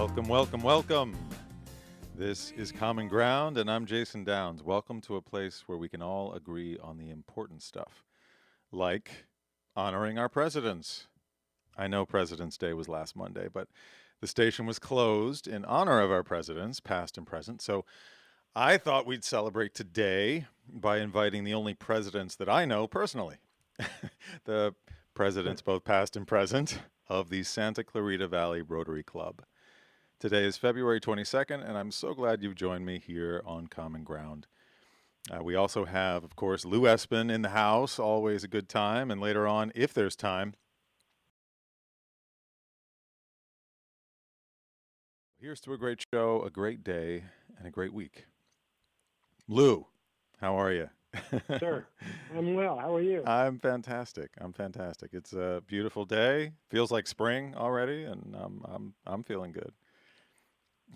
Welcome, welcome, welcome. This is Common Ground, and I'm Jason Downs. Welcome to a place where we can all agree on the important stuff, like honoring our presidents. I know President's Day was last Monday, but the station was closed in honor of our presidents, past and present. So I thought we'd celebrate today by inviting the only presidents that I know personally, the presidents, both past and present, of the Santa Clarita Valley Rotary Club. Today is February 22nd, and I'm so glad you've joined me here on Common Ground. We also have, of course, Lou Esbin in the house, always a good time, and later on, if there's time. Here's to a great show, a great day, and a great week. Lou, how are you? Sure. I'm well. How are you? I'm fantastic. It's a beautiful day. Feels like spring already, and I'm feeling good.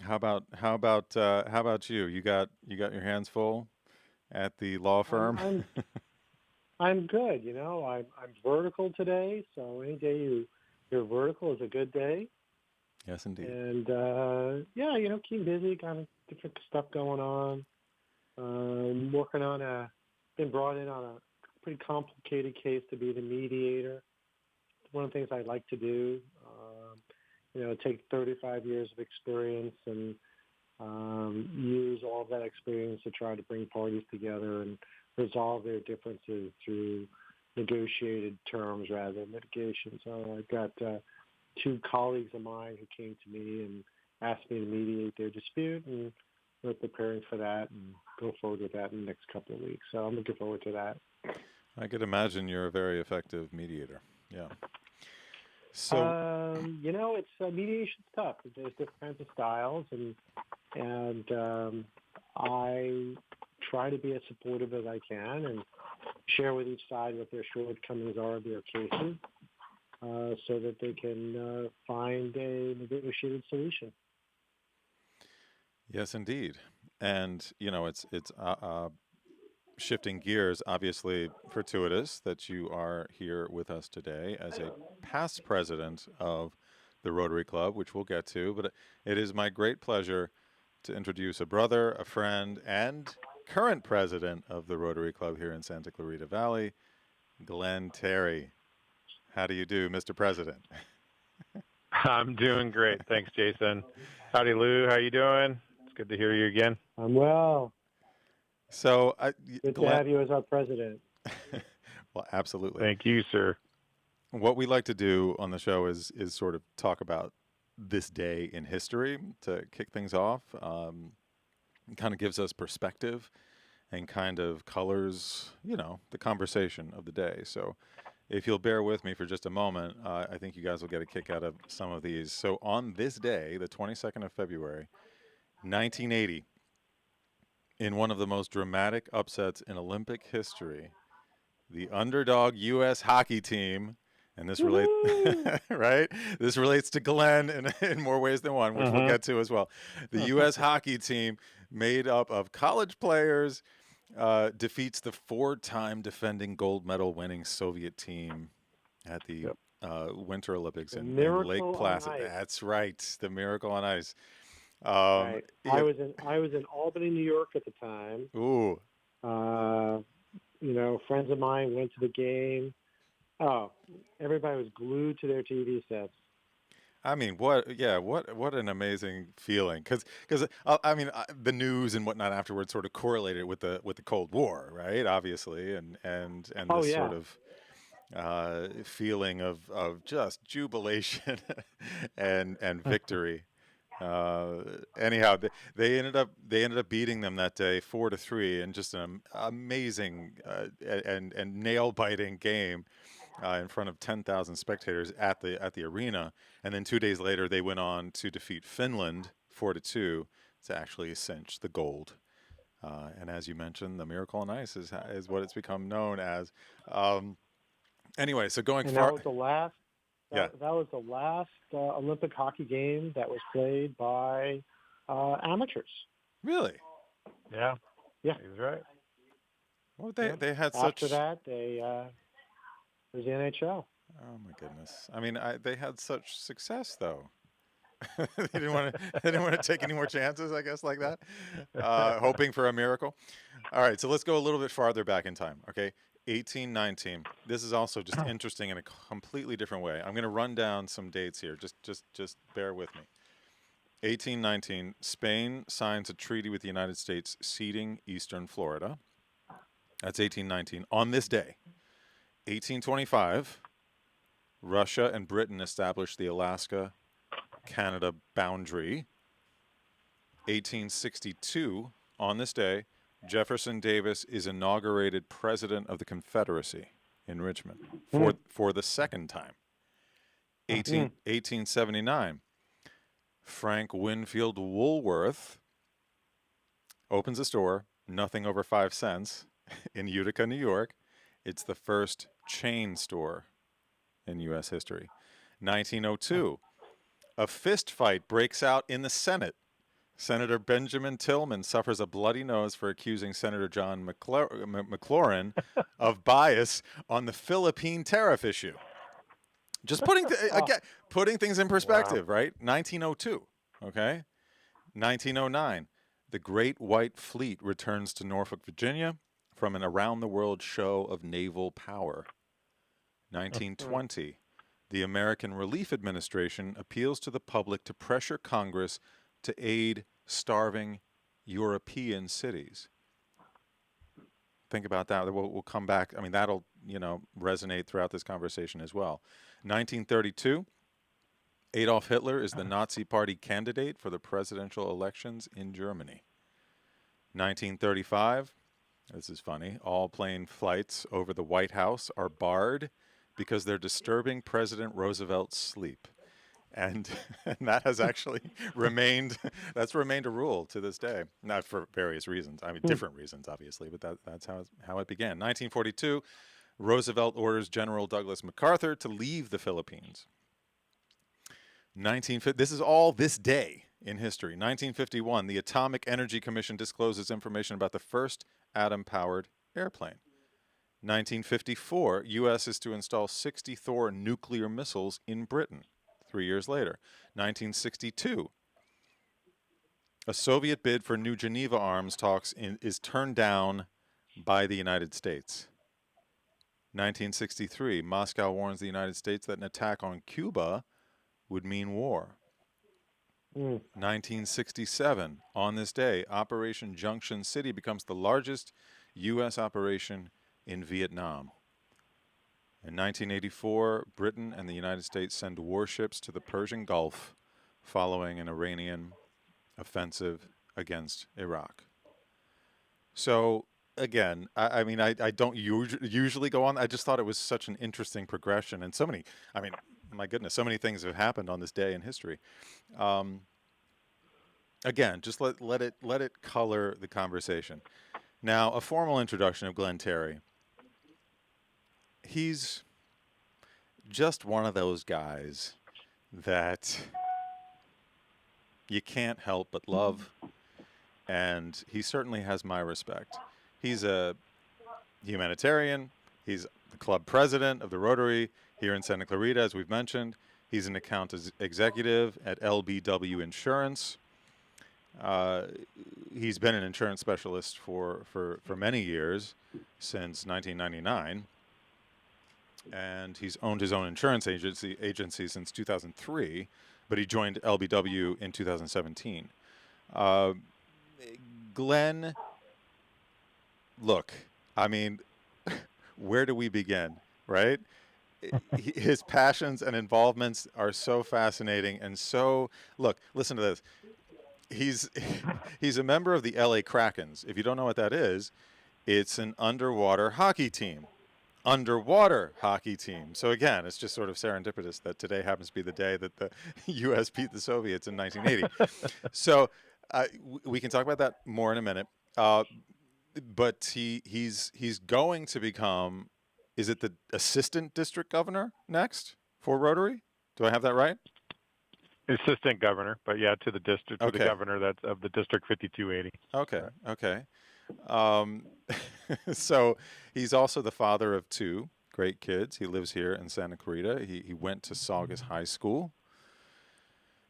How about you? You got your hands full at the law I'm firm? I'm I'm good. I'm vertical today, so any day you're vertical is a good day. Yes, indeed. And yeah, keep busy. Got different stuff going on. Working on been brought in on a pretty complicated case to be the mediator. It's one of the things I like to do. Take 35 years of experience and use all of that experience to try to bring parties together and resolve their differences through negotiated terms rather than litigation. So I've got two colleagues of mine who came to me and asked me to mediate their dispute, and we're preparing for that and go forward with that in the next couple of weeks. So I'm looking forward to that. I could imagine you're a very effective mediator. Yeah. So, It's mediation's tough. There's different kinds of styles, and I try to be as supportive as I can and share with each side what their shortcomings are of their cases, so that they can find a negotiated solution. yes, indeed. And, it's shifting gears, obviously fortuitous that you are here with us today as a past president of the Rotary Club, which we'll get to. But it is my great pleasure to introduce a brother, a friend, and current president of the Rotary Club here in Santa Clarita Valley, Glenn Terry. How do you do, Mr. President? I'm doing great. Thanks, Jason. Howdy, Lou. How you doing? It's good to hear you again. I'm well. So, Good to Glenn, have you as our president. well, absolutely. Thank you, sir. What we like to do on the show is sort of talk about this day in history to kick things off. Kind of gives us perspective and kind of colors, the conversation of the day. So if you'll bear with me for just a moment, I think you guys will get a kick out of some of these. So on this day, the 22nd of February, 1980, in one of the most dramatic upsets in Olympic history, the underdog U.S. hockey team, and this relates, Woohoo! right? This relates to Glenn in more ways than one, which we'll Mm-hmm. get to as well. The U.S. hockey team, made up of college players, defeats the four-time defending gold medal winning Soviet team at the Yep. Winter Olympics The in Lake miracle on Placid. ice. That's right, the Miracle on Ice. Right. I Yeah, was in Albany, New York at the time. ooh, Uh, friends of mine went to the game. Oh, everybody was glued to their TV sets. I mean, what? Yeah, what an amazing feeling. Because the news and whatnot afterwards sort of correlated with the Cold War, right? Obviously, and Oh this sort yeah. of feeling of just jubilation and victory. Uh, Anyhow, they ended up beating them that day 4-3 in just an amazing and nail biting game in front of 10,000 spectators at the arena. And then 2 days later, they went on to defeat Finland 4-2 to actually cinch the gold. And as you mentioned, the Miracle on Ice is what it's become known as. Um, anyway, so going And that far, was the last. yeah, That was the last Olympic hockey game that was played by amateurs. really. Yeah, Yeah. he's right. Well, they Yeah. they had After such. that, it was the NHL. Oh my goodness. I mean, they had such success though. They didn't want to. They didn't want to take any more chances, I guess, like that, hoping for a miracle. All right, so let's go a little bit farther back in time. Okay, 1819. This is also just interesting in a completely different way. I'm going to run down some dates here. Just bear with me. 1819. Spain signs a treaty with the United States ceding eastern Florida. That's 1819. On this day, 1825, Russia and Britain established the Alaska-Canada boundary. 1862, on this day, Jefferson Davis is inaugurated President of the Confederacy in Richmond for the second time. 1879, Frank Winfield Woolworth opens a store, nothing over 5 cents, in Utica, New York. It's the first chain store in U.S. history. 1902, a fist fight breaks out in the Senate. Senator Benjamin Tillman suffers a bloody nose for accusing Senator John McLaurin of bias on the Philippine tariff issue. Just putting things in perspective, right? 1902, okay? 1909, the Great White Fleet returns to Norfolk, Virginia from an around-the-world show of naval power. 1920, the American Relief Administration appeals to the public to pressure Congress to aid starving European cities. Think about that. We'll come back. I mean, that'll, resonate throughout this conversation as well. 1932, Adolf Hitler is the Nazi Party candidate for the presidential elections in Germany. 1935, this is funny, all plane flights over the White House are barred because they're disturbing President Roosevelt's sleep. And that has actually remained a rule to this day, not for various reasons. I mean, different reasons, obviously, but that's how it began. 1942, Roosevelt orders General Douglas MacArthur to leave the Philippines. This is all this day in history. 1951, the Atomic Energy Commission discloses information about the first atom-powered airplane. 1954, U.S. is to install 60 Thor nuclear missiles in Britain. 3 years later. 1962, a Soviet bid for New Geneva arms talks is turned down by the United States. 1963, Moscow warns the United States that an attack on Cuba would mean war. 1967, on this day, Operation Junction City becomes the largest U.S. operation in Vietnam. In 1984, Britain and the United States send warships to the Persian Gulf following an Iranian offensive against Iraq. So, again, I mean, I don't usually go on. I just thought it was such an interesting progression. And so many, I mean, my goodness, so many things have happened on this day in history. Again, just let it color the conversation. Now, a formal introduction of Glenn Terry. He's just one of those guys that you can't help but love, and he certainly has my respect. He's a humanitarian. He's the club president of the Rotary here in Santa Clarita, as we've mentioned. He's an account executive at LBW Insurance. He's been an insurance specialist for many years, since 1999. And he's owned his own insurance agency since 2003, but he joined LBW in 2017. Glenn, look, I mean, where do we begin, right? His passions and involvements are so fascinating and so, look, listen to this. He's a member of the LA Krakens. If you don't know what that is, it's an underwater hockey team. So again, it's just sort of serendipitous that today happens to be the day that the U.S. beat the Soviets in 1980. So we can talk about that more in a minute. But he's going to become, is it the assistant district governor next for Rotary? Do I have that right? Assistant governor, but yeah, to the district, to the governor that's of the District 5280. Okay. So he's also the father of 2 great kids. He lives here in Santa Clarita. He went to Saugus High School.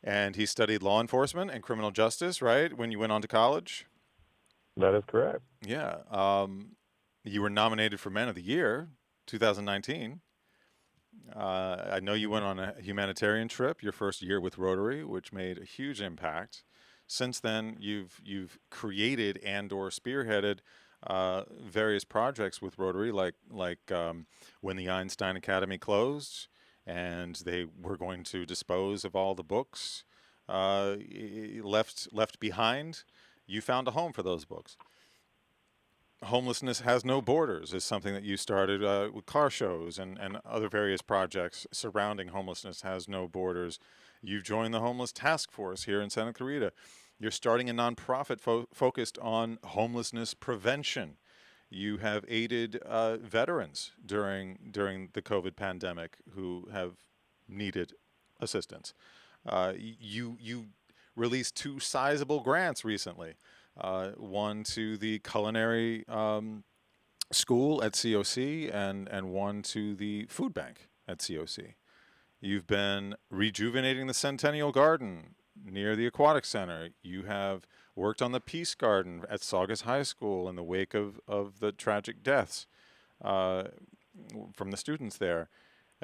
and he studied law enforcement and criminal justice, right, when you went on to college? That is correct. Yeah. You were nominated for Men of the Year, 2019. I know you Mhm. went on a humanitarian trip your first year with Rotary, which made a huge impact. Since then, you've created and/or spearheaded various projects with Rotary, like when the Einstein Academy closed, and they were going to dispose of all the books left behind. You found a home for those books. Homelessness Has No Borders is something that you started with car shows and other various projects surrounding Homelessness Has No Borders. You've joined the Homeless Task Force here in Santa Clarita. You're starting a nonprofit focused on homelessness prevention. You have aided veterans during the COVID pandemic who have needed assistance. You released two sizable grants recently. One to the culinary school at COC and one to the food bank at COC. You've been rejuvenating the Centennial Garden near the Aquatic Center. You have worked on the Peace Garden at Saugus High School in the wake of the tragic deaths uh, from the students there.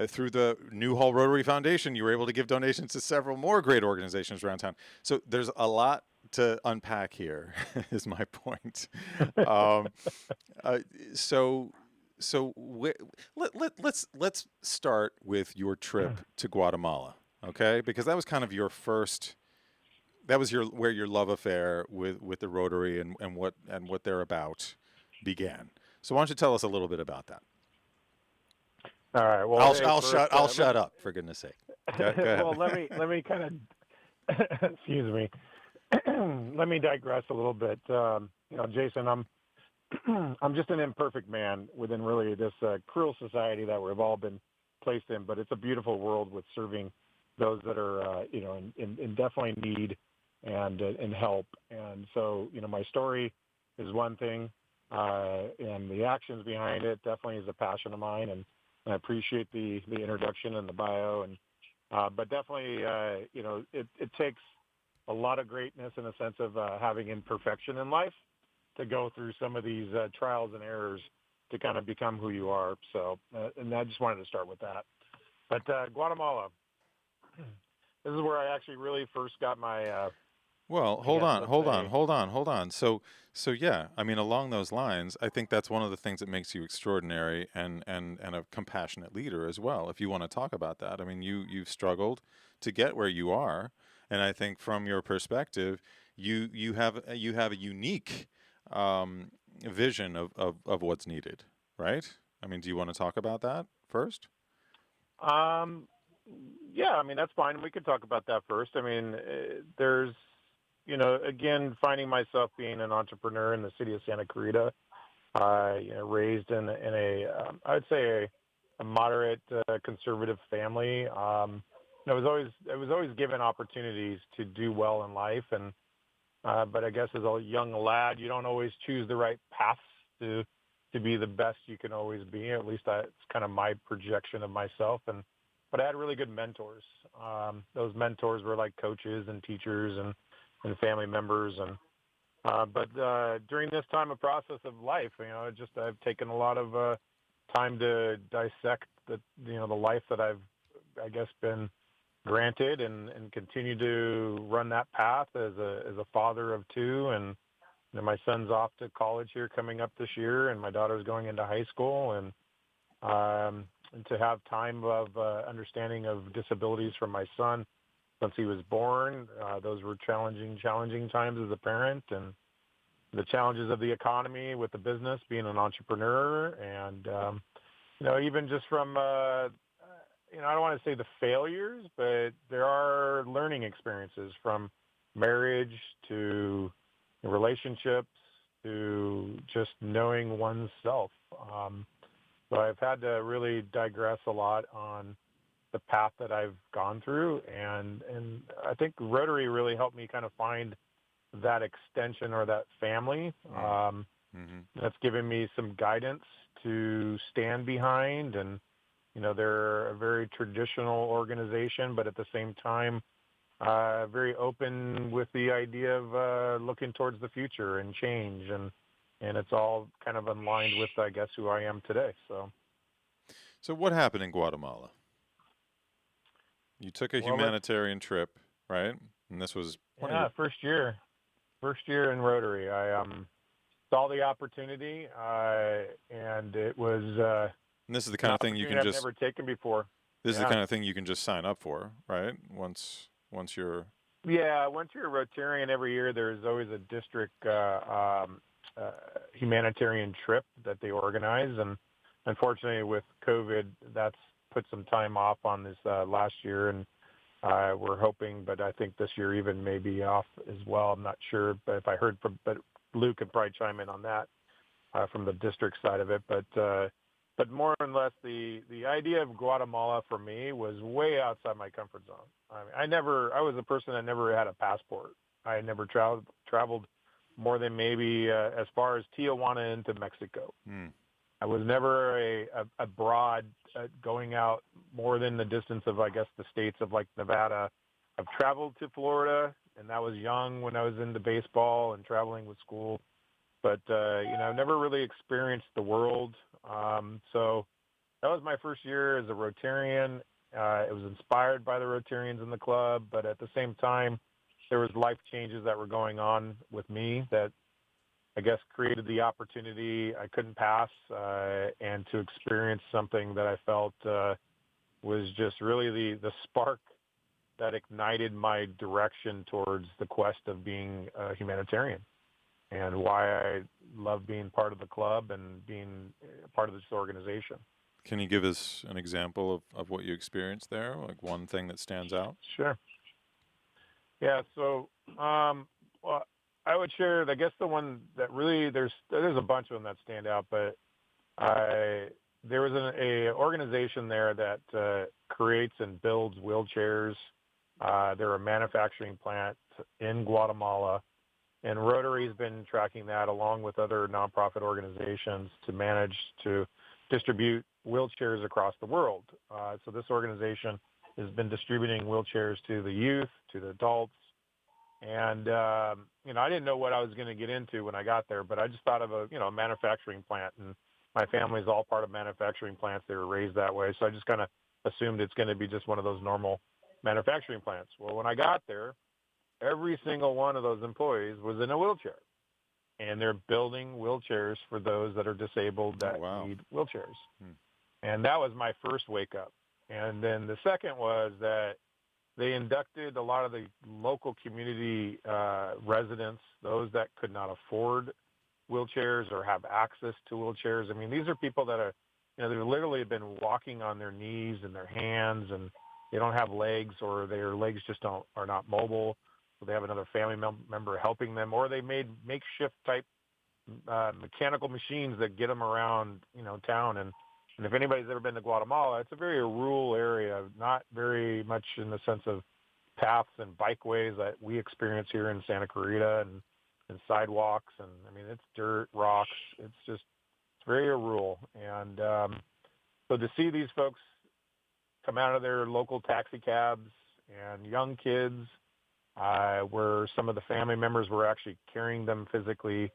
Through the Newhall Rotary Foundation, you were able to give donations to several more great organizations around town. So there's a lot to unpack here, is my point. Um, uh, so so let's start with your trip to Guatemala, okay? Because that was kind of your first. That was where your love affair with the Rotary and what they're about began. So why don't you tell us a little bit about that? All right. Well, I'll hey, I'll first, shut I'll shut up for goodness sake. Go well, let ahead. me kind of excuse me. Let me digress a little bit. Jason, I'm just an imperfect man within really this cruel society that we've all been placed in, but it's a beautiful world with serving those that are, in definitely need and help. And so, my story is one thing, and the actions behind it definitely is a passion of mine, and I appreciate the introduction and the bio, and but definitely, it takes a lot of greatness in the sense of having imperfection in life to go through some of these trials and errors to kind of become who you are. So, and I just wanted to start with that. But Guatemala, this is where I actually really first got my, Well, I hold guess, on, let's hold on, say, hold on, hold on. So yeah, I mean, along those lines, I think that's one of the things that makes you extraordinary and a compassionate leader as well. If you want to talk about that, I mean, you've struggled to get where you are, and I think from your perspective, you have a unique vision of what's needed, right? I mean, do you want to talk about that first? um, yeah, I mean, that's fine. We could talk about that first. I mean, there's, again, finding myself being an entrepreneur in the city of Santa Clarita, raised in a I would say a moderate conservative family. I was always given opportunities to do well in life, and but I guess as a young lad, you don't always choose the right paths to to be the best you can always be. At least that's kind of my projection of myself. But I had really good mentors. Those mentors were like coaches and teachers and family members, and but during this time of process of life, I've taken a lot of time to dissect the life that I guess, been granted, and continue to run that path as a father of two, and my son's off to college here coming up this year, and my daughter's going into high school, and to have time of understanding of disabilities from my son since he was born. Those were challenging times as a parent, and the challenges of the economy with the business, being an entrepreneur, and even just from I don't want to say the failures, but there are learning experiences from marriage to relationships to just knowing oneself. So I've had to really digress a lot on the path that I've gone through, and I think Rotary really helped me kind of find that extension or that family Mm. Mm-hmm. that's given me some guidance to stand behind. And they're a very traditional organization, but at the same time, very open with the idea of looking towards the future and change, and it's all kind of aligned with, I guess, who I am today. So what happened in Guatemala? You took a Well, let's humanitarian trip, right? And this was one of your. yeah, first year in Rotary. I saw the opportunity, and it was And this is the an kind of thing you opportunity can I've just. never taken before. This is the Yeah. kind of thing you can just sign up for, right? Once you're. Yeah, once you're a Rotarian every year, there's always a district humanitarian trip that they organize, and unfortunately, with COVID, that's put some time off on this last year, and we're hoping, but I think this year even may be off as well. I'm not sure, but if I heard from, but Luke could probably chime in on that from the district side of it, but more or less the idea of Guatemala for me was way outside my comfort zone. I mean, I was a person that never had a passport. I had never traveled more than maybe as far as Tijuana into Mexico. Hmm. I was never abroad going out more than the distance of, I guess, the states of like Nevada. I've traveled to Florida, and that was young when I was into baseball and traveling with school. But, I've never really experienced the world. So that was my first year as a Rotarian. It was inspired by the Rotarians in the club, but at the same time, there was life changes that were going on with me that I guess created the opportunity I couldn't pass, and to experience something that I felt was just really the spark that ignited my direction towards the quest of being a humanitarian, and why I love being part of the club and being part of this organization. Can you give us an example of what you experienced there? Like one thing that stands out? Sure. Yeah. So, well, I would share, I guess the one that really, there's a bunch of them that stand out, but there was a organization there that creates and builds wheelchairs. They're a manufacturing plant in Guatemala, and Rotary's been tracking that along with other nonprofit organizations to manage to distribute wheelchairs across the world. So this organization has been distributing wheelchairs to the youth, to the adults. And, I didn't know what I was going to get into when I got there, but I just thought of a manufacturing plant, and my family's all part of manufacturing plants. They were raised that way. So I just kind of assumed it's going to be just one of those normal manufacturing plants. Well, when I got there, every single one of those employees was in a wheelchair, and they're building wheelchairs for those that are disabled Oh, that wow. need wheelchairs. Hmm. And that was my first wake up. And then the second was that they inducted a lot of the local community residents, those that could not afford wheelchairs or have access to wheelchairs. I mean, these are people that are, they've literally been walking on their knees and their hands, and they don't have legs, or their legs just are not mobile. So they have another family member helping them, or they made makeshift type mechanical machines that get them around, town. And if anybody's ever been to Guatemala, it's a very rural area, not very much in the sense of paths and bikeways that we experience here in Santa Clarita, and sidewalks. And I mean, it's dirt, rocks. It's very rural. And so to see these folks come out of their local taxi cabs, and young kids, where some of the family members were actually carrying them physically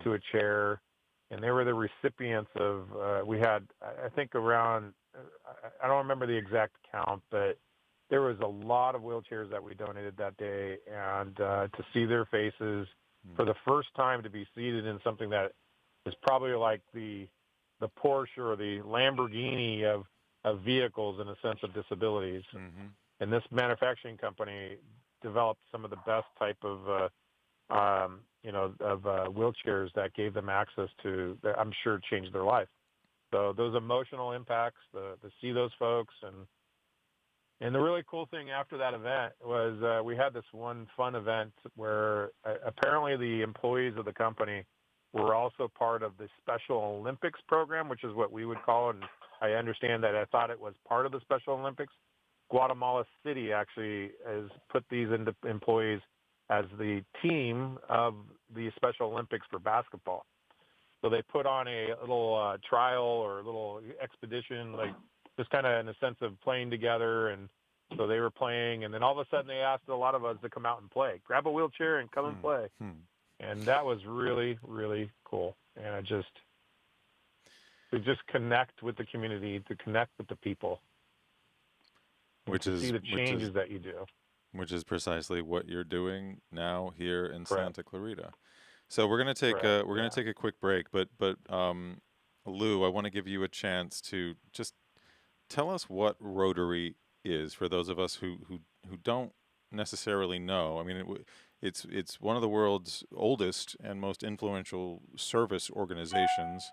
to a chair, and they were the recipients of, we had, I think around, I don't remember the exact count, but there was a lot of wheelchairs that we donated that day. And to see their faces for the first time, to be seated in something that is probably like the Porsche or the Lamborghini of vehicles in a sense of disabilities. Mm-hmm. And this manufacturing company developed some of the best type of wheelchairs that gave them access to, I'm sure, changed their life. So those emotional impacts, to see those folks, and the really cool thing after that event was we had this one fun event where apparently the employees of the company were also part of the Special Olympics program, which is what we would call it. And I understand that I thought it was part of the Special Olympics. Guatemala City actually has put these employees as the team of the Special Olympics for basketball. So they put on a little trial or a little expedition, like just kind of in a sense of playing together. And So they were playing, and then all of a sudden they asked a lot of us to come out and play. Grab a wheelchair and come and play. And that was really, really cool. And to just connect with the community, to connect with the people, see the changes that you do. Which is precisely what you're doing now here in Correct. Santa Clarita. So we're gonna take gonna take a quick break, but Lou, I want to give you a chance to just tell us what Rotary is for those of us who don't necessarily know. I mean, it's one of the world's oldest and most influential service organizations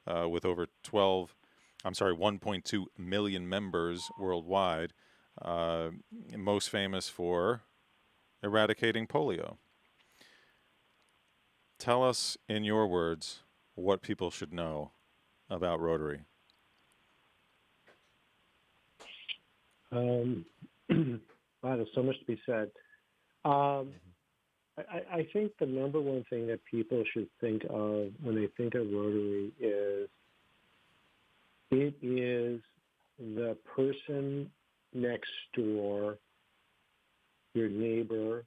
with over 1.2 million members worldwide. Most famous for eradicating polio. Tell us, in your words, what people should know about Rotary. Wow, there's so much to be said. I think the number one thing that people should think of when they think of Rotary is it is the person next door, your neighbor,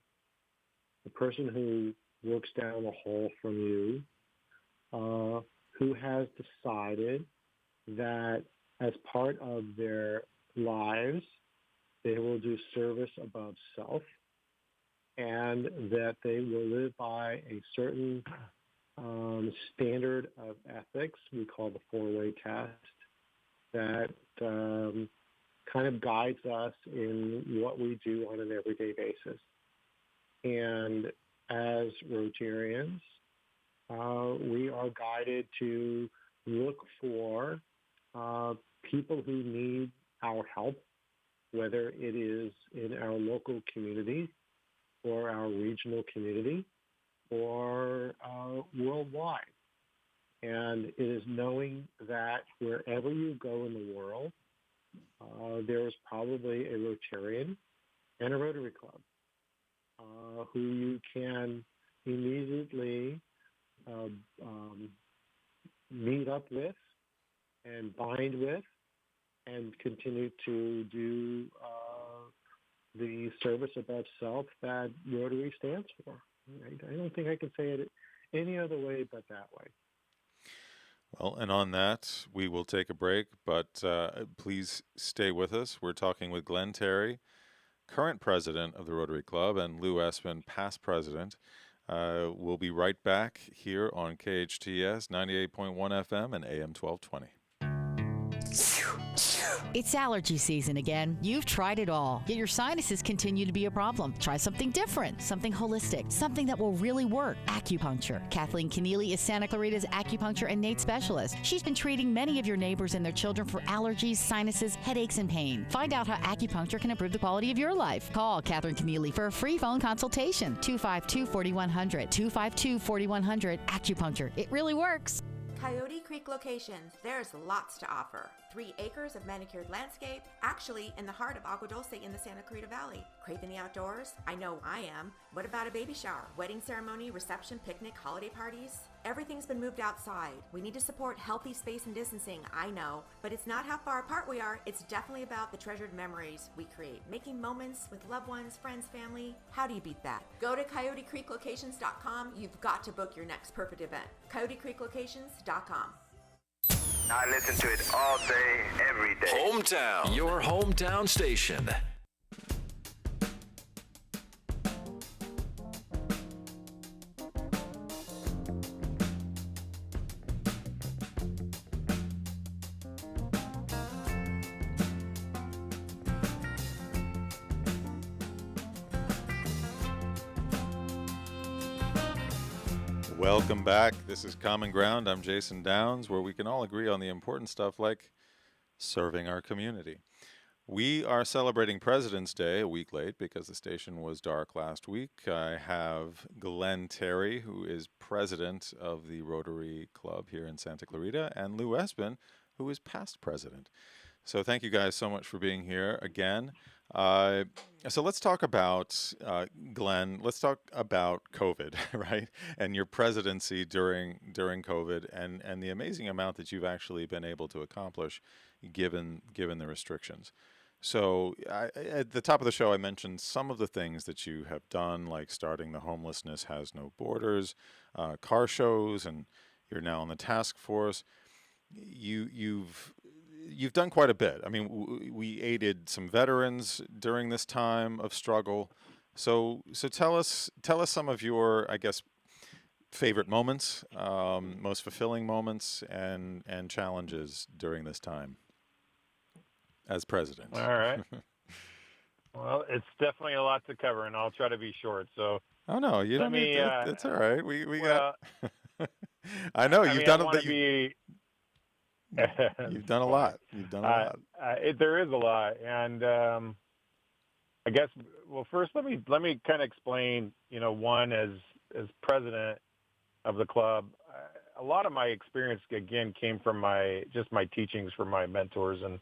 the person who works down the hall from you, who has decided that as part of their lives, they will do service above self, and that they will live by a certain standard of ethics we call the four-way test that kind of guides us in what we do on an everyday basis. And as Rotarians, we are guided to look for people who need our help, whether it is in our local community or our regional community or worldwide. And it is knowing that wherever you go in the world, there is probably a Rotarian and a Rotary Club who you can immediately meet up with and bind with and continue to do the service above self that Rotary stands for. I don't think I can say it any other way but that way. Well, and on that, we will take a break, but please stay with us. We're talking with Glenn Terry, current president of the Rotary Club, and Lou Esbin, past president. We'll be right back here on KHTS 98.1 FM and AM 1220. It's allergy season again. You've tried it all, yet your sinuses continue to be a problem. Try something different, something holistic, something that will really work. Acupuncture. Kathleen Keneally is Santa Clarita's acupuncture and innate specialist. She's been treating many of your neighbors and their children for allergies, sinuses, headaches, and pain. Find out how acupuncture can improve the quality of your life. Call Kathleen Keneally for a free phone consultation. 252-4100. 252-4100. Acupuncture. It really works. Coyote Creek Locations, there's lots to offer. 3 acres of manicured landscape, actually in the heart of Agua Dulce in the Santa Clarita Valley. Crave in the outdoors? I know I am. What about a baby shower, wedding ceremony, reception, picnic, holiday parties? Everything's been moved outside. We need to support healthy space and distancing, I know, but it's not how far apart we are. It's definitely about the treasured memories we create, making moments with loved ones, friends, family. How do you beat that? Go to CoyoteCreekLocations.com. You've got to book your next perfect event. CoyoteCreekLocations.com. I listen to it all day, every day. Hometown, your hometown station. Welcome back. This is Common Ground. I'm Jason Downs, where we can all agree on the important stuff like serving our community. We are celebrating President's Day a week late because the station was dark last week. I have Glenn Terry, who is president of the Rotary Club here in Santa Clarita, and Lou Esbin, who is past president. So thank you guys so much for being here again. So let's talk about, Glenn, let's talk about COVID, right? And your presidency during COVID and the amazing amount that you've actually been able to accomplish given the restrictions. So, at the top of the show, I mentioned some of the things that you have done, like starting the Homelessness Has No Borders, car shows, and you're now on the task force. You've done quite a bit. I mean, we aided some veterans during this time of struggle. So tell us some of your, I guess, favorite moments, most fulfilling moments, and challenges during this time as president. All right. Well, it's definitely a lot to cover, and I'll try to be short. So Oh no, you let don't need me. that. It's all right. We got. Well, I know I you've mean, I done want it. to be. You've It's done a fine. lot. You've done a lot. There is a lot, and I guess. Well, first, let me kind of explain. One as president of the club, a lot of my experience again came from my teachings from my mentors and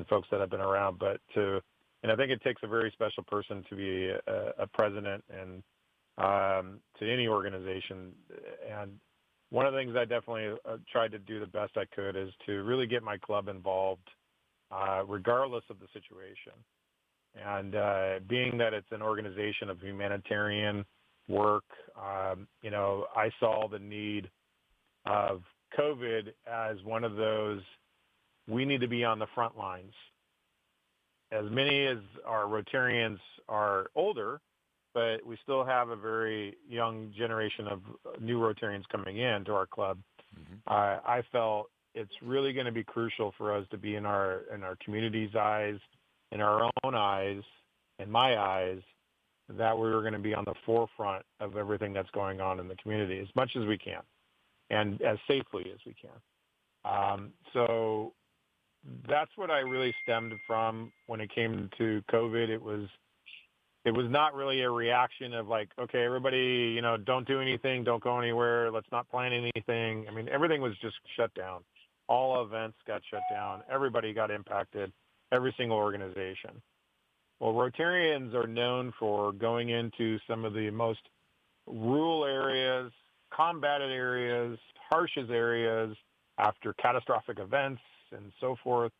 folks that have been around. And I think it takes a very special person to be a president and to any organization. And one of the things I definitely tried to do the best I could is to really get my club involved, regardless of the situation. And being that it's an organization of humanitarian work, I saw the need of COVID as one of those, we need to be on the front lines. As many as our Rotarians are older, but we still have a very young generation of new Rotarians coming in to our club. I felt it's really going to be crucial for us to be in our community's eyes, in our own eyes, in my eyes, that we were going to be on the forefront of everything that's going on in the community as much as we can and as safely as we can. So that's what I really stemmed from when it came to COVID. It was not really a reaction of like, okay, everybody, don't do anything, don't go anywhere, let's not plan anything. I mean, everything was just shut down. All events got shut down. Everybody got impacted, every single organization. Well, Rotarians are known for going into some of the most rural areas, combated areas, harshest areas after catastrophic events and so forth.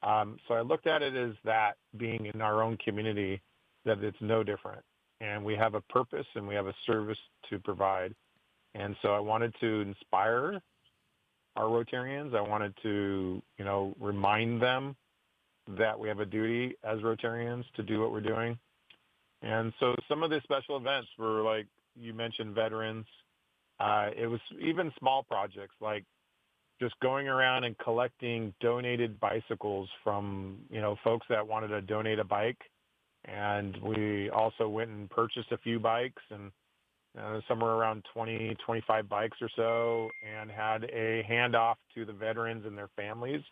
So I looked at it as that being in our own community, that it's no different. And we have a purpose and we have a service to provide. And so I wanted to inspire our Rotarians. I wanted to, remind them that we have a duty as Rotarians to do what we're doing. And so some of the special events were like you mentioned, veterans. It was even small projects like just going around and collecting donated bicycles from, folks that wanted to donate a bike. And we also went and purchased a few bikes and somewhere around 20, 25 bikes or so, and had a handoff to the veterans and their families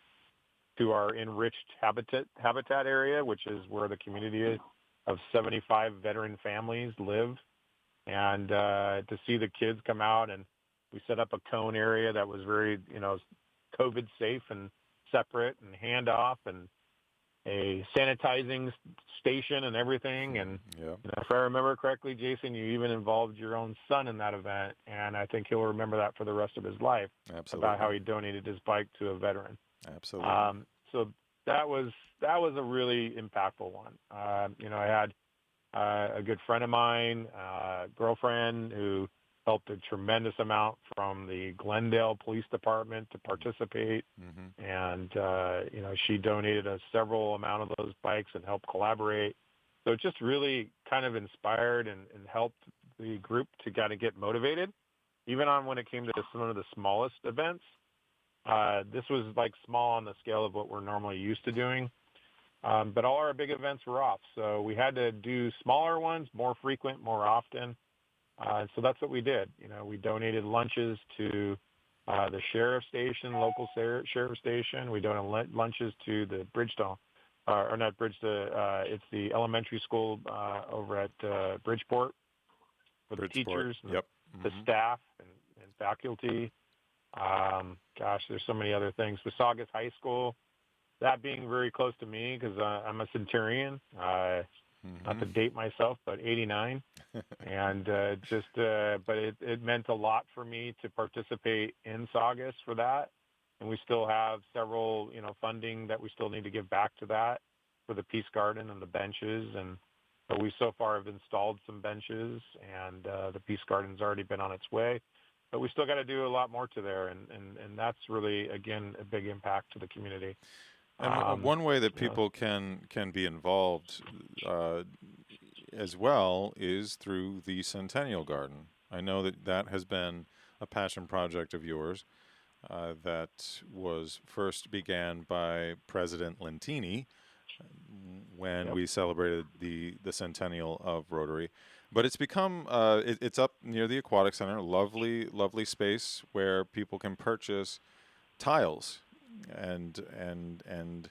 to our enriched habitat area, which is where the community of 75 veteran families live. And to see the kids come out, and we set up a cone area that was very, COVID safe and separate, and handoff and a sanitizing station and everything. And if I remember correctly, Jason, you even involved your own son in that event. And I think he'll remember that for the rest of his life. Absolutely. About how he donated his bike to a veteran. Absolutely. So that was a really impactful one. I had a good friend of mine, girlfriend, who helped a tremendous amount from the Glendale Police Department to participate. Mm-hmm. And, she donated a several amount of those bikes and helped collaborate. So it just really kind of inspired and helped the group to kind of get motivated, even on when it came to some of the smallest events. This was like small on the scale of what we're normally used to doing. But all our big events were off. So we had to do smaller ones, more frequent, more often. So that's what we did. We donated lunches to the sheriff station, local sheriff station. We donated lunches to the Bridgestone, or not Bridgestone, it's the elementary school over at Bridgeport for the teachers, and the staff and faculty. There's so many other things. Saugus High School, that being very close to me because I'm a Centurion, not to date myself, but 89. And but it meant a lot for me to participate in Saugus for that. And we still have several, funding that we still need to give back to that. for the Peace Garden and the benches. And but we so far have installed some benches, and the Peace Garden's already been on its way. But we still got to do a lot more to there, and that's really, again, a big impact to the community. And one way that people can be involved as well is through the Centennial Garden. I know that has been a passion project of yours that was first began by President Lentini when we celebrated the centennial of Rotary. But it's become it's up near the Aquatic Center, lovely space where people can purchase tiles and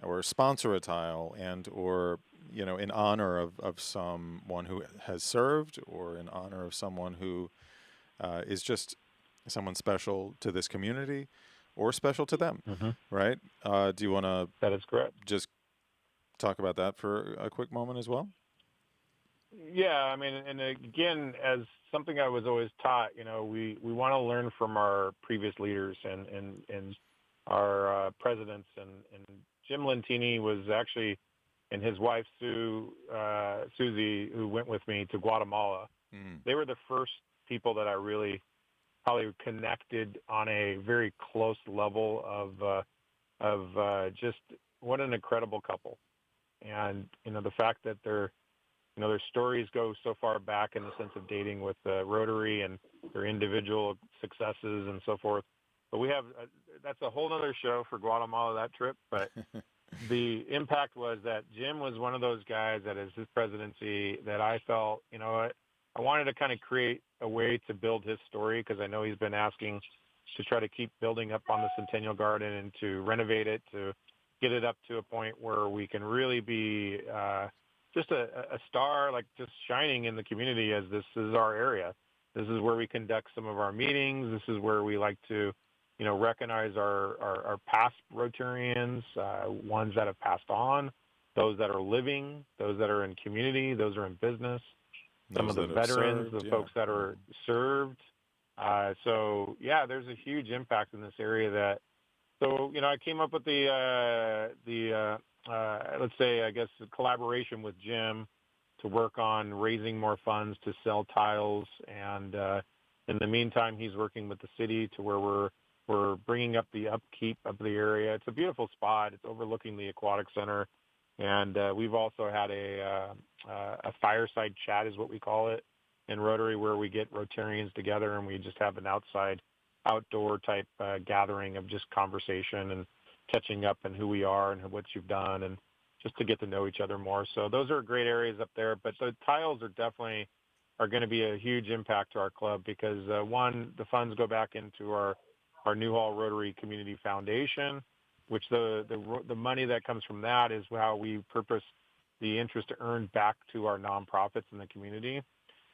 or sponsor a tile or in honor of someone who has served or in honor of someone who is just someone special to this community or special to them, right? Do you want to? That is correct. Just talk about that for a quick moment as well. Yeah, I mean, and again, as something I was always taught, we want to learn from our previous leaders and our presidents. And Jim Lentini was actually, and his wife Susie, who went with me to Guatemala. They were the first people that I really probably connected on a very close level of just what an incredible couple. And the fact that their stories go so far back in the sense of dating with Rotary and their individual successes and so forth. But we have that's a whole other show for Guatemala, that trip. But the impact was that Jim was one of those guys that is his presidency that I felt, I wanted to kind of create a way to build his story because I know he's been asking to try to keep building up on the Centennial Garden and to renovate it, to get it up to a point where we can really be just a star, like just shining in the community as this is our area. This is where we conduct some of our meetings. This is where we like to, recognize our past Rotarians, ones that have passed on, those that are living, those that are in community, those are in business, some of the veterans, the folks that are served. So, yeah, there's a huge impact in this area that, so, I came up with let's say, I guess, the collaboration with Jim to work on raising more funds to sell tiles. And in the meantime, he's working with the city to where we're bringing up the upkeep of the area. It's a beautiful spot. It's overlooking the Aquatic Center. And we've also had a fireside chat is what we call it in Rotary, where we get Rotarians together and we just have an outdoor type gathering of just conversation and catching up and who we are and what you've done and just to get to know each other more. So those are great areas up there. But the tiles are definitely going to be a huge impact to our club because, one, the funds go back into our Newhall Rotary Community Foundation, which the money that comes from that is how we purpose the interest to earn back to our nonprofits in the community.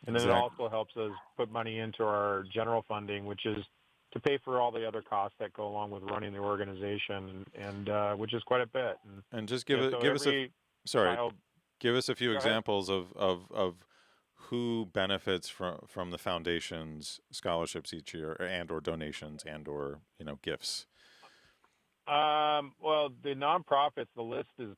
And then it also helps us put money into our general funding, which is to pay for all the other costs that go along with running the organization, and which is quite a bit. And just give us a few examples of who benefits from the foundation's scholarships each year, and or donations, and or gifts. Well, the nonprofits, the list is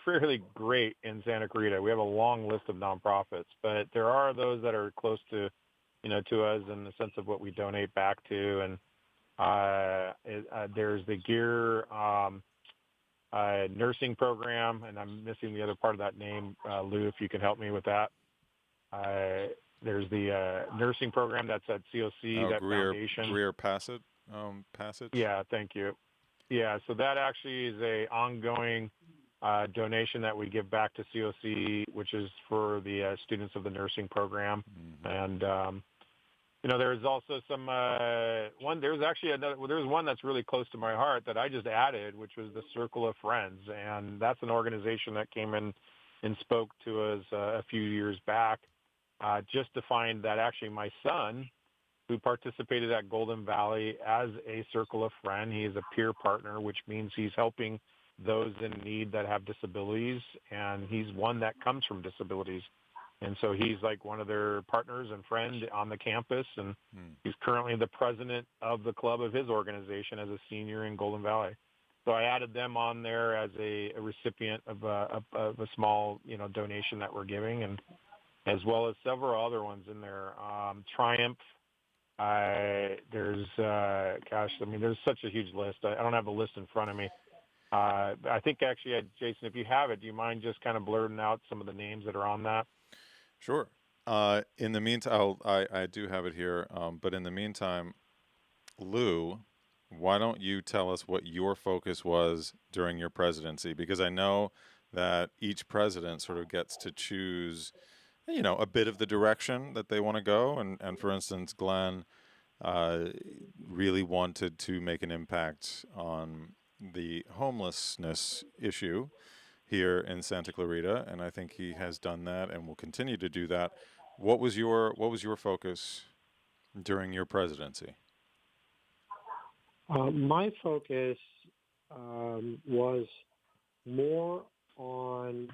fairly great in Santa Clarita. We have a long list of nonprofits, but there are those that are close to to us in the sense of what we donate back to. And there's the Gear nursing program, and I'm missing the other part of that name. Lou, if you can help me with that. There's the nursing program that's at COC, that foundation. Greer Passage? Yeah, thank you. Yeah, so that actually is a ongoing donation that we give back to COC, which is for the students of the nursing program. And there's also some one. There's actually there's one that's really close to my heart that I just added, which was the Circle of Friends, and that's an organization that came in and spoke to us a few years back, just to find that actually my son, who participated at Golden Valley as a Circle of Friend, he is a peer partner, which means he's helping those in need that have disabilities, and he's one that comes from disabilities. And so he's like one of their partners and friend on the campus, and he's currently the president of the club of his organization as a senior in Golden Valley. So I added them on there as a recipient of a small, donation that we're giving, and as well as several other ones in there. Triumph. There's there's such a huge list. I don't have the list in front of me. I think actually, Jason, if you have it, do you mind just kind of blurting out some of the names that are on that? Sure. In the meantime, I do have it here, but in the meantime, Lou, why don't you tell us what your focus was during your presidency? Because I know that each president sort of gets to choose, a bit of the direction that they want to go. And for instance, Glenn uh, really wanted to make an impact on the homelessness issue here in Santa Clarita, and I think he has done that and will continue to do that. What was your focus during your presidency? My focus was more on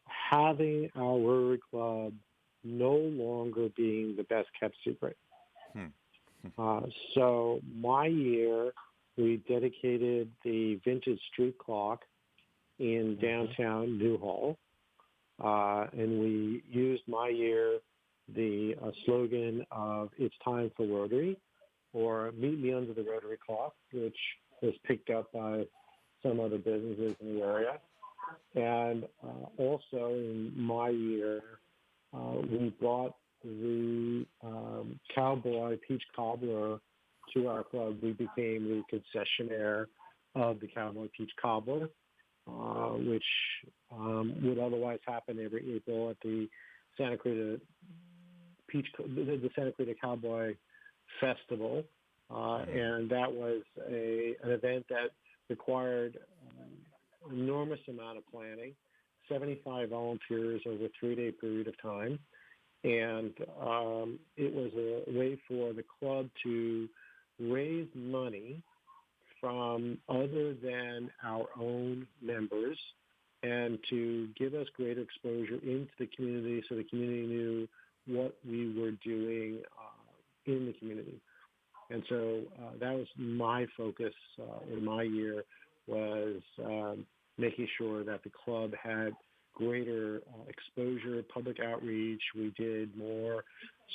having our Rotary Club no longer being the best kept secret. Hmm. So my year, we dedicated the vintage street clock in downtown Newhall, and we used my year the slogan of "It's time for Rotary," or "Meet me under the Rotary clock," which was picked up by some other businesses in the area. And also in my year, we brought the Cowboy Peach Cobbler to our club. We became the concessionaire of the Cowboy Peach Cobbler, which would otherwise happen every April at the Santa Clarita the Santa Clarita Cowboy Festival. And that was an event that required an enormous amount of planning, 75 volunteers over a 3-day period of time. And it was a way for the club to raise money from other than our own members and to give us greater exposure into the community so the community knew what we were doing in the community. And so that was my focus in my year, was making sure that the club had greater exposure, public outreach. We did more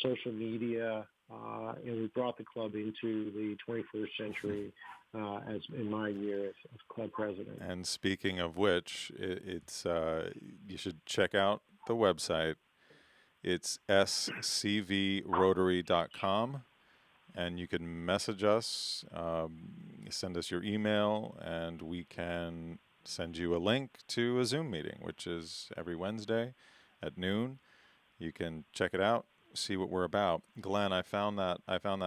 social media, and we brought the club into the 21st century as in my year as club president. And speaking of which, it's you should check out the website. It's scvrotary.com, and you can message us, send us your email, and we can send you a link to a Zoom meeting, which is every Wednesday at noon. You can check it out, see what we're about. Glenn, I found that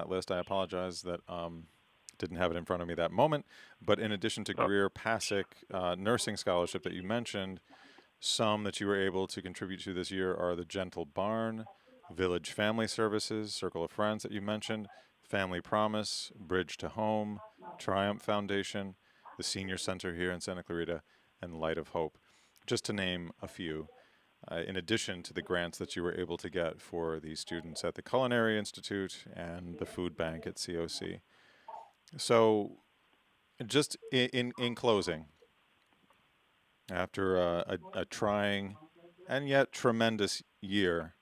list. I apologize that didn't have it in front of me that moment. But in addition to Greer Passick nursing scholarship that you mentioned, some that you were able to contribute to this year are the Gentle Barn, Village Family Services, Circle of Friends that you mentioned, Family Promise, Bridge to Home, Triumph Foundation, the Senior Center here in Santa Clarita, and Light of Hope, just to name a few, in addition to the grants that you were able to get for the students at the Culinary Institute and the Food Bank at COC. So just in closing, after a trying and yet tremendous year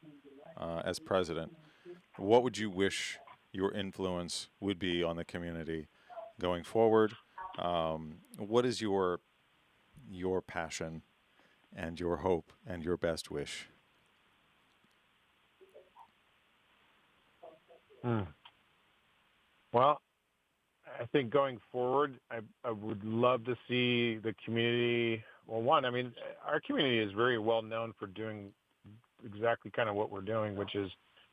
as president, what would you wish your influence would be on the community going forward? What is your passion and your hope and your best wish? Well, I think going forward, I would love to see the community. Well, one, our community is very well known for doing exactly kind of what we're doing, which is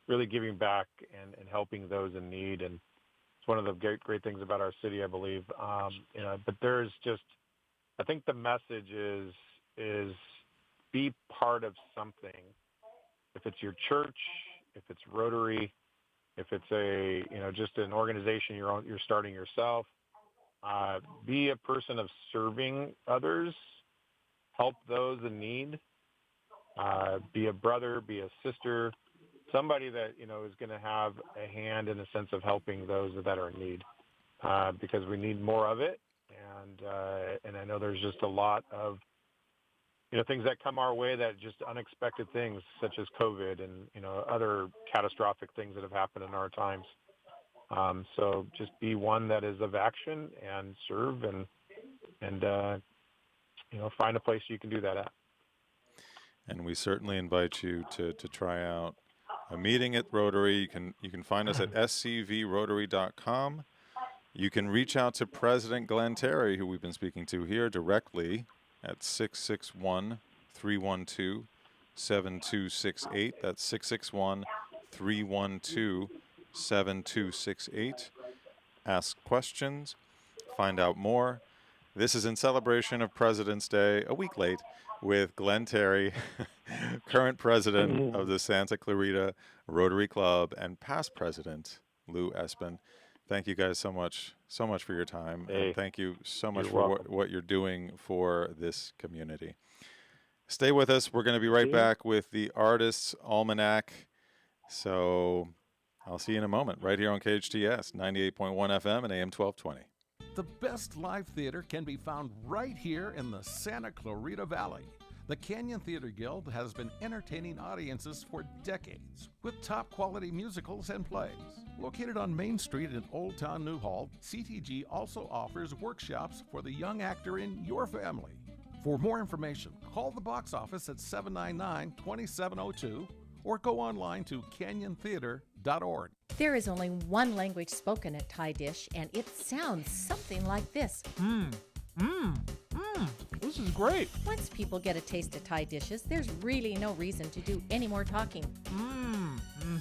really giving back and helping those in need. And it's one of the great things about our city, I believe. But there's just, I think the message is be part of something. If it's your church, if it's Rotary, if it's just an organization you're starting yourself, be a person of serving others, help those in need, be a brother, be a sister, somebody that is going to have a hand in a sense of helping those that are in need. because we need more of it. And I know there's just a lot of things that come our way that just unexpected things, such as COVID and other catastrophic things that have happened in our times. So just be one that is of action and serve and find a place you can do that at. And we certainly invite you to try out a meeting at Rotary. You can find us at scvrotary.com. You can reach out to President Glenn Terry, who we've been speaking to here, directly at 661-312-7268. That's 661-312-7268. Ask questions, find out more. This is in celebration of President's Day, a week late, with Glenn Terry, current president of the Santa Clarita Rotary Club, and past president Lou Esbin. Thank you guys so much for your time. Hey, and thank you so much you're for welcome. what you're doing for this community. Stay with us. We're going to be right back with the Artists Almanac. So I'll see you in a moment right here on KHTS 98.1 FM and AM 1220. The best live theater can be found right here in the Santa Clarita Valley. The Canyon Theater Guild has been entertaining audiences for decades with top quality musicals and plays. Located on Main Street in Old Town Newhall, CTG also offers workshops for the young actor in your family. For more information, call the box office at 799-2702 or go online to canyontheater.org. There is only one language spoken at Thai Dish, and it sounds something like this. This is great. Once people get a taste of Thai dishes, there's really no reason to do any more talking.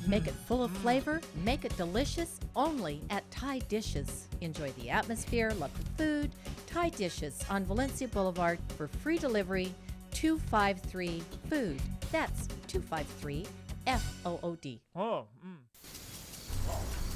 Make it full of flavor, make it delicious, only at Thai Dishes. Enjoy the atmosphere, love the food. Thai Dishes on Valencia Boulevard for free delivery, 253 Food. That's 253 FOOD.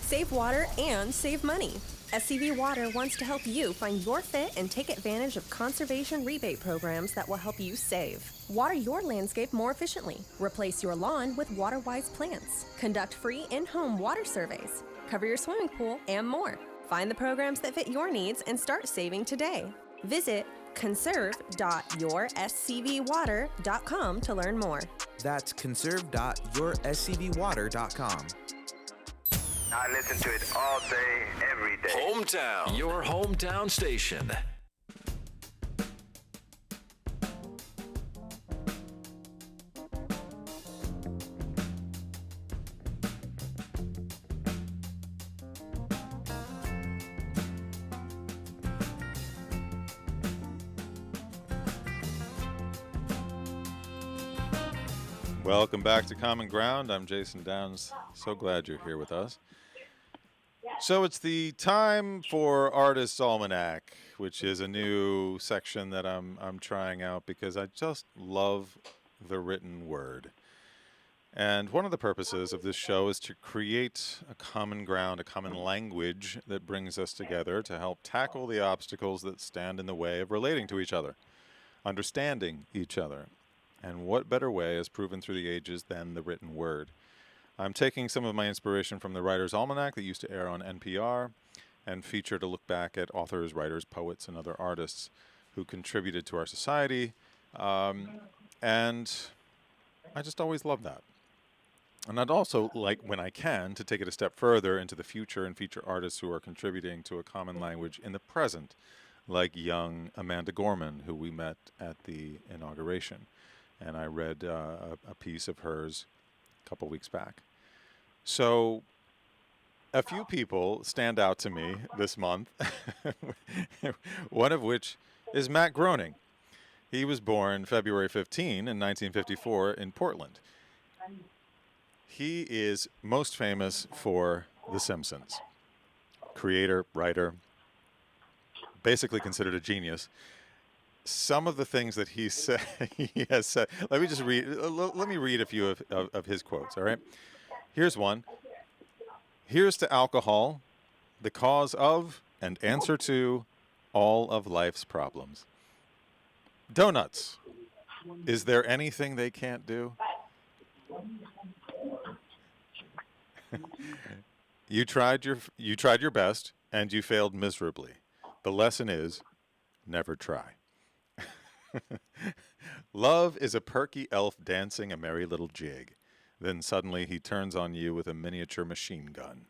Save water and save money. SCV Water wants to help you find your fit and take advantage of conservation rebate programs that will help you save. Water your landscape more efficiently. Replace your lawn with water-wise plants. Conduct free in-home water surveys. Cover your swimming pool and more. Find the programs that fit your needs and start saving today. Visit conserve.yourscvwater.com to learn more. That's conserve.yourscvwater.com. I listen to it all day, every day. Hometown, your hometown station. Welcome back to Common Ground. I'm Jason Downs. So glad you're here with us. So it's the time for Artists Almanac, which is a new section that I'm trying out because I just love the written word. And one of the purposes of this show is to create a common ground, a common language that brings us together to help tackle the obstacles that stand in the way of relating to each other, understanding each other. And what better way, as proven through the ages, than the written word? I'm taking some of my inspiration from the Writer's Almanac that used to air on NPR and featured a look back at authors, writers, poets, and other artists who contributed to our society. And I just always love that. And I'd also like, when I can, to take it a step further into the future and feature artists who are contributing to a common language in the present, like young Amanda Gorman, who we met at the inauguration. And I read a piece of hers a couple weeks back. So a few people stand out to me this month, one of which is Matt Groening. He was born February 15 in 1954 in Portland. He is most famous for The Simpsons. Creator, writer, basically considered a genius. Some of the things that he said, he has said. Let me read a few of his quotes. All right, here's one. Here's to alcohol, the cause of and answer to all of life's problems. Donuts. Is there anything they can't do? You tried your best. and you failed miserably. The lesson is never try. Love is a perky elf dancing a merry little jig. Then suddenly he turns on you with a miniature machine gun.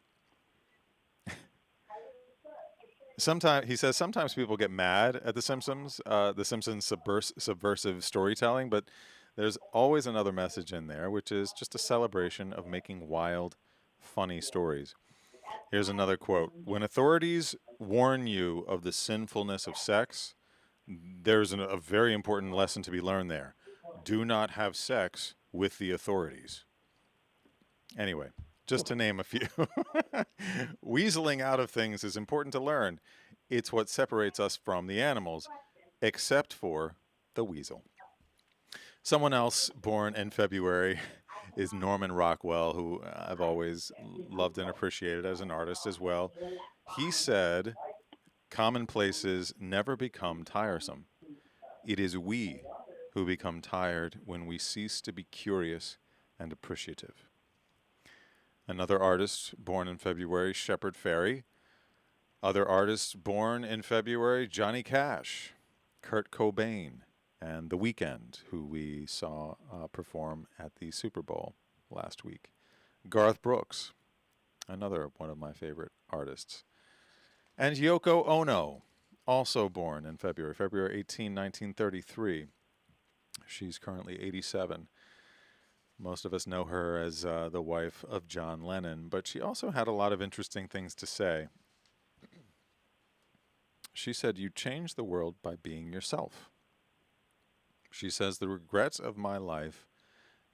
Sometimes he says sometimes people get mad at The Simpsons, subversive storytelling, but there's always another message in there, which is just a celebration of making wild, funny stories. Here's another quote: "When authorities warn you of the sinfulness of sex, there's a very important lesson to be learned there. Do not have sex with the authorities." Anyway, just to name a few. Weaseling out of things is important to learn. It's what separates us from the animals, except for the weasel. Someone else born in February is Norman Rockwell, who I've always loved and appreciated as an artist as well. He said, "Commonplaces never become tiresome. It is we who become tired when we cease to be curious and appreciative." Another artist born in February, Shepard Fairey. Other artists born in February, Johnny Cash, Kurt Cobain, and The Weeknd, who we saw perform at the Super Bowl last week. Garth Brooks, another one of my favorite artists. And Yoko Ono, also born in February, February 18, 1933. She's currently 87. Most of us know her as the wife of John Lennon, but she also had a lot of interesting things to say. She said, "You change the world by being yourself." She says, "The regret of my life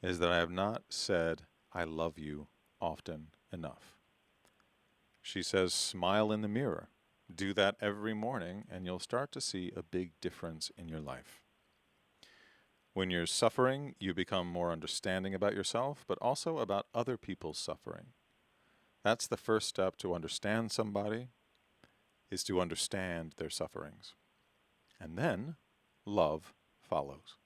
is that I have not said I love you often enough." She says, "Smile in the mirror. Do that every morning, and you'll start to see a big difference in your life. When you're suffering, you become more understanding about yourself, but also about other people's suffering. That's the first step to understand somebody, is to understand their sufferings. And then love follows."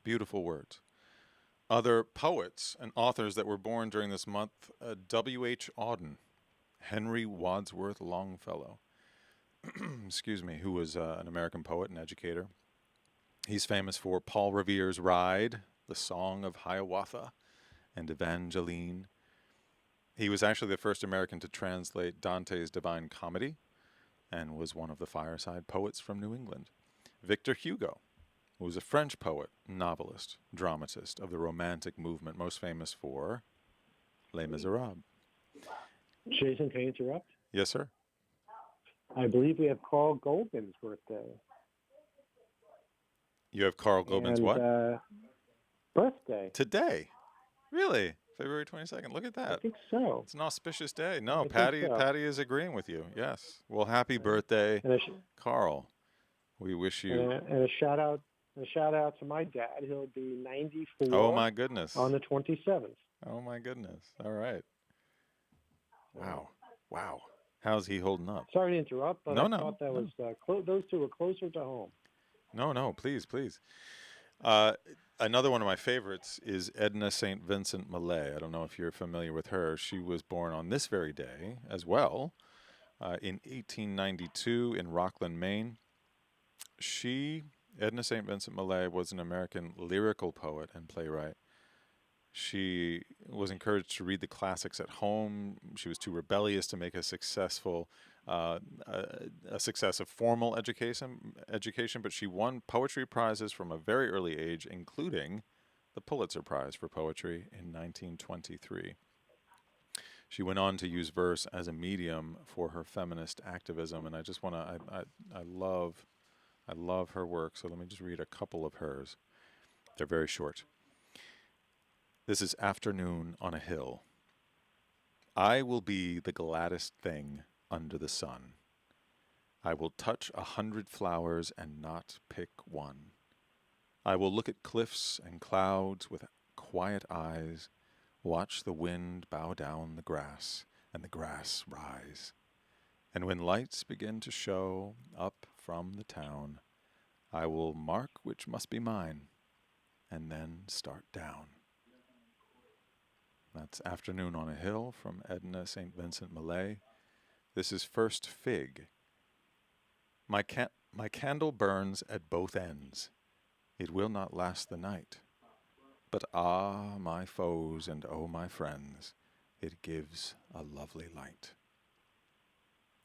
Beautiful words. Other poets and authors that were born during this month, W.H. Auden, Henry Wadsworth Longfellow, excuse me, who was an American poet and educator. He's famous for Paul Revere's Ride, The Song of Hiawatha, and Evangeline. He was actually the first American to translate Dante's Divine Comedy and was one of the fireside poets from New England. Victor Hugo, who was a French poet, novelist, dramatist of the Romantic movement, most famous for Les Miserables. Jason, can I interrupt? Yes, sir. I believe we have Carl Goldman's birthday. You have Carl Goldman's what? Birthday. Today. Really? February 22nd. Look at that. I think so. It's an auspicious day. No, I Patty think so. Patty is agreeing with you. Yes. Well, happy birthday, Carl. We wish you. And a shout out to my dad. He'll be 94. Oh my goodness. On the 27th. Oh my goodness. All right. Wow. How's he holding up? Sorry to interrupt, but I thought that was those two were closer to home. No, please. Another one of my favorites is Edna St. Vincent Millay. I don't know if you're familiar with her. She was born on this very day as well, in 1892 in Rockland, Maine. Edna St. Vincent Millay, was an American lyrical poet and playwright. She was encouraged to read the classics at home. She was too rebellious to make a success of formal education, but she won poetry prizes from a very early age, including the Pulitzer Prize for Poetry in 1923. She went on to use verse as a medium for her feminist activism, and I just want to, I love her work, so let me just read a couple of hers. They're very short. This is Afternoon on a Hill. I will be the gladdest thing under the sun. I will touch 100 flowers and not pick one. I will look at cliffs and clouds with quiet eyes, watch the wind bow down the grass and the grass rise. And when lights begin to show up from the town, I will mark which must be mine and then start down. That's Afternoon on a Hill from Edna St. Vincent Millay. This is First Fig. My candle burns at both ends. It will not last the night. But ah, my foes and oh, my friends, it gives a lovely light.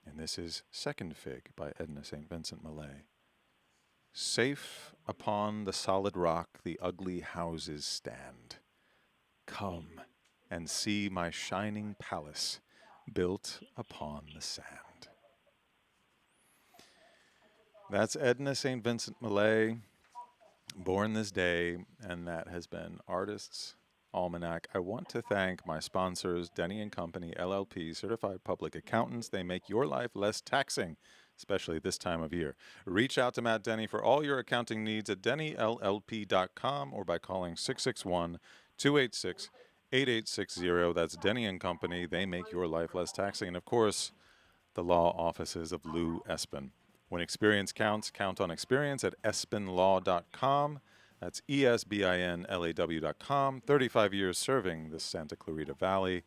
And this is Second Fig by Edna St. Vincent Millay. Safe upon the solid rock the ugly houses stand. Come and see my shining palace built upon the sand. That's Edna St. Vincent Millay, born this day, and that has been Artists Almanac. I want to thank my sponsors, Denny & Company, LLP, Certified Public Accountants. They make your life less taxing, especially this time of year. Reach out to Matt Denny for all your accounting needs at dennyllp.com or by calling 661-286-8860. That's Denny & Company. They make your life less taxing. And, of course, the law offices of Lou Esbin. When experience counts, count on experience at esbinlaw.com. That's ESBINLAW.com. 35 years serving the Santa Clarita Valley.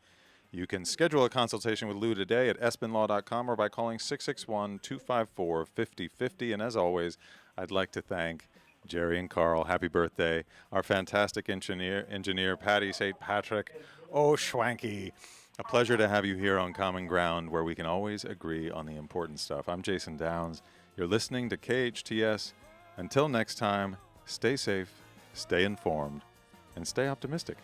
You can schedule a consultation with Lou today at esbinlaw.com or by calling 661-254-5050. And as always, I'd like to thank Jerry and Carl. Happy birthday. Our fantastic engineer Patty St. Patrick. Oh, Schwanky. A pleasure to have you here on Common Ground, where we can always agree on the important stuff. I'm Jason Downs. You're listening to KHTS. Until next time, stay safe, stay informed, and stay optimistic.